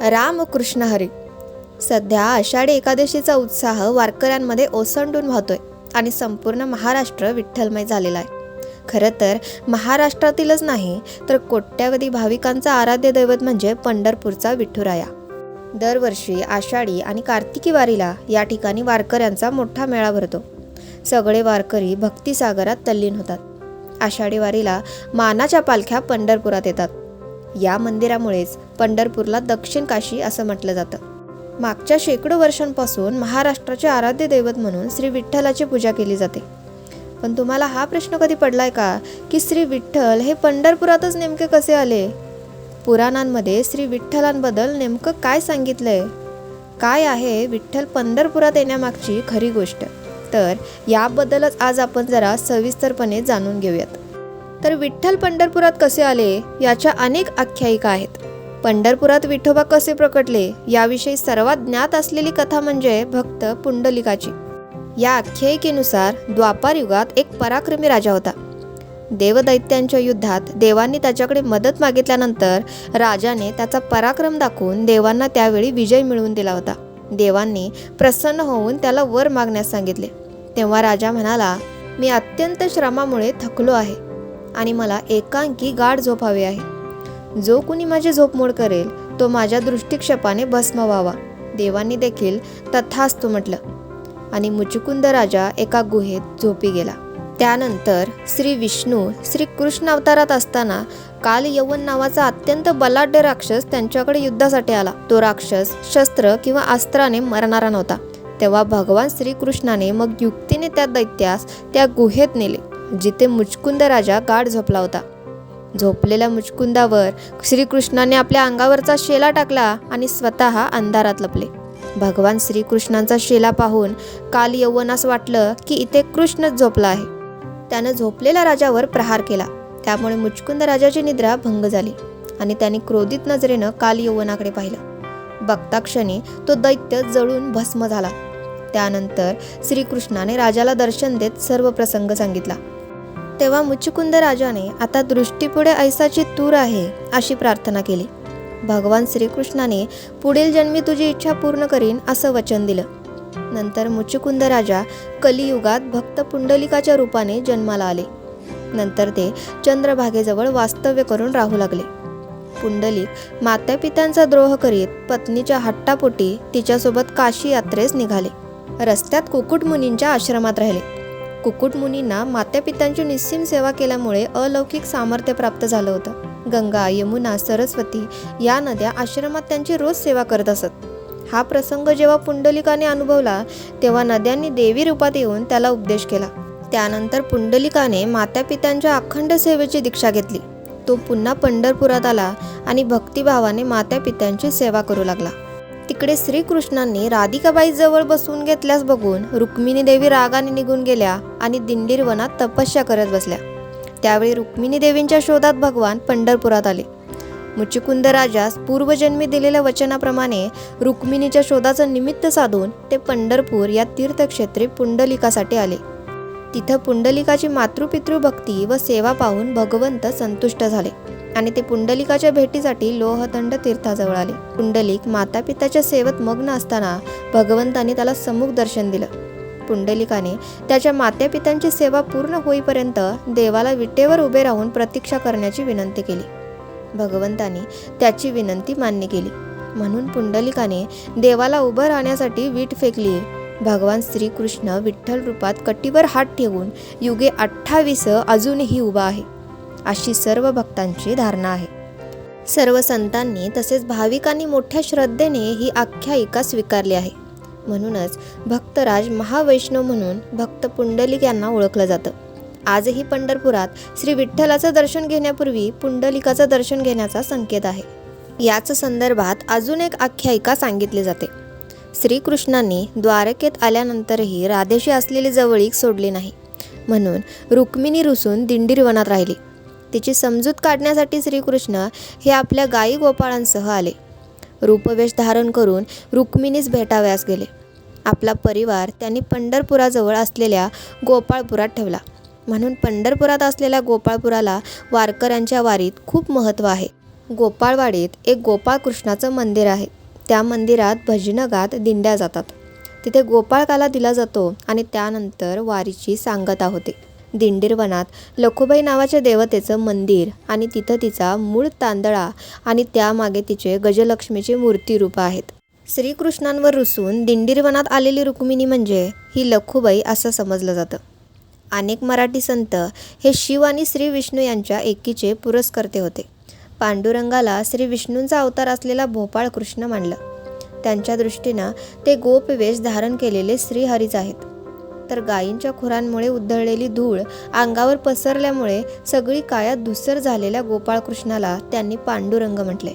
रामकृष्ण हरी. सध्या आषाढी एकादशीचा उत्साह वारकऱ्यांमध्ये ओसंडून वाहतोय आणि संपूर्ण महाराष्ट्र विठ्ठलमय झालेला आहे. खरं तर महाराष्ट्रातीलच नाही तर कोट्यावधी भाविकांचा आराध्य दैवत म्हणजे पंढरपूरचा विठुराया. दरवर्षी आषाढी आणि कार्तिकी वारीला या ठिकाणी वारकऱ्यांचा मोठा मेळा भरतो. सगळे वारकरी भक्तिसागरात तल्लीन होतात. आषाढी वारीला मानाच्या पालख्या पंढरपुरात येतात. या मंदिरामुळेच पंढरपूरला दक्षिण काशी असं म्हटलं जातं. मागच्या शेकडो वर्षांपासून महाराष्ट्राचे आराध्य दैवत म्हणून श्री विठ्ठलाची पूजा केली जाते. पण तुम्हाला हा प्रश्न कधी पडलाय का की श्री विठ्ठल हे पंढरपुरातच नेमके कसे आले? पुराणांमध्ये श्री विठ्ठलांबद्दल नेमकं काय सांगितलंय? काय आहे विठ्ठल पंढरपुरात येण्यामागची खरी गोष्ट? तर याबद्दलच आज आपण जरा सविस्तरपणे जाणून घेऊयात. तर विठ्ठल पंढरपुरात कसे आले याच्या अनेक आख्यायिका आहेत. पंढरपुरात विठोबा कसे प्रकटले याविषयी सर्वात ज्ञात असलेली कथा म्हणजे भक्त पुंडलिकाची. या आख्यायिकेनुसार द्वापार युगात एक पराक्रमी राजा होता. देवदैत्यांच्या युद्धात देवांनी त्याच्याकडे मदत मागितल्यानंतर राजाने त्याचा पराक्रम दाखवून देवांना त्यावेळी विजय मिळवून दिला होता. देवांनी प्रसन्न होऊन त्याला वर मागण्यास सांगितले. तेव्हा राजा म्हणाला, मी अत्यंत श्रमामुळे थकलो आहे आणि मला एकांकी गाढ झोप हवी आहे. जो कुणी माझी झोपमोड करेल तो माझ्या दृष्टिक्षेपाने भस्म व्हावा. देवांनी देखील तथास्तु म्हटलं आणि मुचुकुंद राजा एका गुहेत झोपी गेला. त्यानंतर श्री विष्णू श्री कृष्ण अवतारात असताना काल यवन नावाचा अत्यंत बलाढ्य राक्षस त्यांच्याकडे युद्धासाठी आला. तो राक्षस शस्त्र किंवा अस्त्राने मरणारा नव्हता. तेव्हा भगवान श्रीकृष्णाने मग युक्तीने त्या दैत्यास त्या गुहेत नेले जिथे मुचकुंद राजा गाढ झोपला होता. झोपलेल्या मुचकुंदावर श्रीकृष्णाने आपल्या अंगावरचा शेला टाकला आणि स्वतः अंधारात लपले. भगवान श्रीकृष्णांचा शेला पाहून काल यवनास वाटलं की इथे कृष्णच झोपला आहे. त्यानं झोपलेल्या राजावर प्रहार केला. त्यामुळे मुचकुंद राजाची निद्रा भंग झाली आणि त्याने क्रोधित नजरेनं काल यवनाकडे पाहिलं. बघताक्षणी तो दैत्य जळून भस्म झाला. त्यानंतर श्रीकृष्णाने राजाला दर्शन देत सर्व प्रसंग सांगितला. तेव्हा मुचकुंद राजाने आता दृष्टीपुढे ऐसाची तूर आहे अशी प्रार्थना केली. भगवान श्रीकृष्णाने पुढील जन्मी तुझी इच्छा पूर्ण करीन असं वचन दिलं. नंतर मुचकुंद राजा कलियुगात भक्त पुंडलिकाच्या रूपाने जन्माला आले. नंतर ते चंद्रभागेजवळ वास्तव्य करून राहू लागले. पुंडलिक मातापित्यांचा द्रोह करीत पत्नीच्या हट्टापोटी तिच्यासोबत काशी यात्रेस निघाले. रस्त्यात कुकुट मुनींच्या आश्रमात राहिले. कुकुट मुनींना मातापित्यांची निस्सीम सेवा केल्यामुळे अलौकिक सामर्थ्य प्राप्त झालं होतं. गंगा, यमुना, सरस्वती या नद्या आश्रमात त्यांची रोज सेवा करत असत. हा प्रसंग जेव्हा पुंडलिकाने अनुभवला तेव्हा नद्यांनी देवी रूपात येऊन त्याला उपदेश केला. त्यानंतर पुंडलिकाने मातापित्यांच्या अखंड सेवेची दीक्षा घेतली. तो पुन्हा पंढरपुरात आला आणि भक्तिभावाने मातापित्यांची सेवा करू लागला. तिकडे श्रीकृष्णांनी राधिकाबाई जवळ बसवून घेतल्यास बघून रुक्मिणी देवी रागाने निघून गेल्या आणि दिंडीर वनात तपस्या करत बसल्या. त्यावेळी रुक्मिणी देवींच्या शोधात भगवान पंढरपुरात आले. मुचकुंद राजास पूर्वजन्मी दिलेल्या वचनाप्रमाणे रुक्मिणीच्या शोधाचं निमित्त साधून ते पंढरपूर या तीर्थक्षेत्री पुंडलिकासाठी आले. तिथं पुंडलिकाची मातृपितृ भक्ती व सेवा पाहून भगवंत संतुष्ट झाले आणि ते पुंडलिकाच्या भेटीसाठी लोहदंड तीर्थाजवळ आले. पुंडलिक मातापिताच्या सेवेत मग्न असताना भगवंताने त्याला सम्मुख दर्शन दिलं. पुंडलिकाने त्याच्या मातापित्यांची सेवा पूर्ण होईपर्यंत देवाला विटेवर उभे राहून प्रतीक्षा करण्याची विनंती केली. भगवंताने त्याची विनंती मान्य केली. म्हणून पुंडलिकाने देवाला उभं राहण्यासाठी वीट फेकली. भगवान श्रीकृष्ण विठ्ठल रूपात कटीवर हात ठेवून युगे 28 अजूनही उभा आहे अशी सर्व भक्तांची धारणा आहे. सर्व संतांनी तसेच भाविकांनी मोठ्या श्रद्धेने ही आख्यायिका स्वीकारली आहे. म्हणूनच भक्तराज महावैष्णव म्हणून भक्त पुंडलिक यांना ओळखलं जातं. आजही पंढरपुरात श्री विठ्ठलाचं दर्शन घेण्यापूर्वी पुंडलिकाचं दर्शन घेण्याचा संकेत आहे. याच संदर्भात अजून एक आख्यायिका सांगितली जाते. श्रीकृष्णांनी द्वारकेत आल्यानंतरही राधेशी असलेली जवळीक सोडली नाही. म्हणून रुक्मिणी रुसून दिंडीर वनात राहिली. तिची समजूत काढण्यासाठी श्रीकृष्ण हे आपल्या गायी गोपाळांसह आले. रूपवेश धारण करून रुक्मिणीस भेटावयास गेले. आपला परिवार त्यांनी पंढरपुराजवळ असलेल्या गोपाळपुरात ठेवला. म्हणून पंढरपुरात असलेल्या गोपाळपुराला वारकऱ्यांच्या वारीत खूप महत्त्व आहे. गोपाळवाडीत एक गोपाळकृष्णाचं मंदिर आहे. त्या मंदिरात भजनं गात दिंड्या जातात. तिथे गोपाळकाला दिला जातो आणि त्यानंतर वारीची सांगता होते. दिंडीरवनात लखुबाई नावाच्या देवतेचं मंदिर आणि तिथं तिचा मूळ तांदळा आणि त्यामागे तिचे गजलक्ष्मीचे मूर्तिरूप आहेत. श्रीकृष्णांवर रुसून दिंडीरवनात आलेली रुक्मिणी म्हणजे ही लखुबाई असं समजलं जातं. अनेक मराठी संत हे शिव आणि श्री विष्णू यांच्या एकीचे पुरस्कर्ते होते. पांडुरंगाला श्री विष्णूंचा अवतार असलेला भोपाळ कृष्ण मानलं. त्यांच्या दृष्टीनं ते गोपवेश धारण केलेले श्रीहरीच आहेत. तर गायींच्या खुरांमुळे उधळलेली धूळ अंगावर पसरल्यामुळे सगळी कायात धुसर झालेल्या गोपाळकृष्णाला त्यांनी पांडुरंग म्हटले.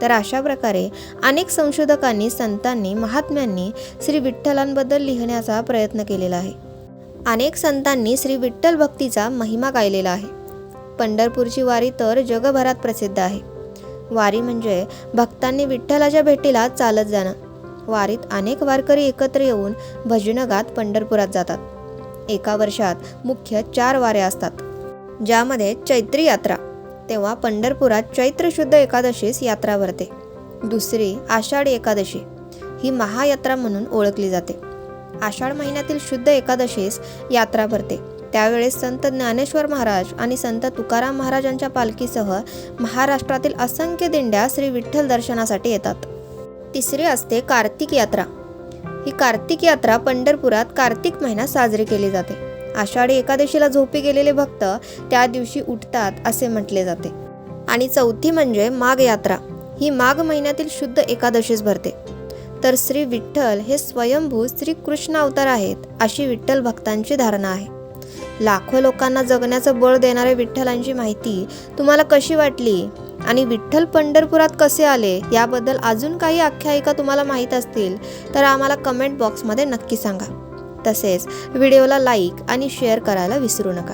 तर अशा प्रकारे अनेक संशोधकांनी, संतांनी, महात्म्यांनी श्री विठ्ठलांबद्दल लिहिण्याचा प्रयत्न केलेला आहे. अनेक संतांनी श्री विठ्ठल भक्तीचा महिमा गायलेला आहे. पंढरपूरची वारी तर जगभरात प्रसिद्ध आहे. वारी म्हणजे भक्तांनी विठ्ठलाच्या भेटीला चालत जाणं. वारीत अनेक वारकरी एकत्र येऊन भजनं गात पंढरपुरात जातात. एका वर्षात मुख्य 4 वाऱ्या असतात, ज्यामध्ये चैत्री यात्रा, तेव्हा पंढरपुरात चैत्र शुद्ध एकादशीस यात्रा भरते. दुसरी आषाढी एकादशी, ही महायात्रा म्हणून ओळखली जाते. आषाढ महिन्यातील शुद्ध एकादशीस यात्रा भरते. त्यावेळेस संत ज्ञानेश्वर महाराज आणि संत तुकाराम महाराजांच्या पालखीसह महाराष्ट्रातील असंख्य दिंड्या श्री विठ्ठल दर्शनासाठी येतात. तिसरी असते कार्तिक यात्रा. ही कार्तिक यात्रा पंढरपुरात कार्तिक महिन्यात साजरी केली जाते. आषाढी एकादशीला झोपी गेलेले भक्त त्या दिवशी उठतात असे म्हटले जाते. आणि चौथी म्हणजे माघ यात्रा. ही माघ महिन्यातील शुद्ध एकादशीस भरते. तर श्री विठ्ठल हे स्वयंभू श्री कृष्ण अवतार आहेत अशी विठ्ठल भक्तांची धारणा आहे. लाखो लोकांना जगण्याचं बळ देणाऱ्या विठ्ठलांची माहिती तुम्हाला कशी वाटली आणि विठ्ठल पंढरपुरात कसे आले याबद्दल अजून काही आख्यायिका तुम्हाला माहीत असतील तर आम्हाला कमेंट बॉक्समध्ये नक्की सांगा. तसेच व्हिडिओला लाईक आणि शेअर करायला विसरू नका.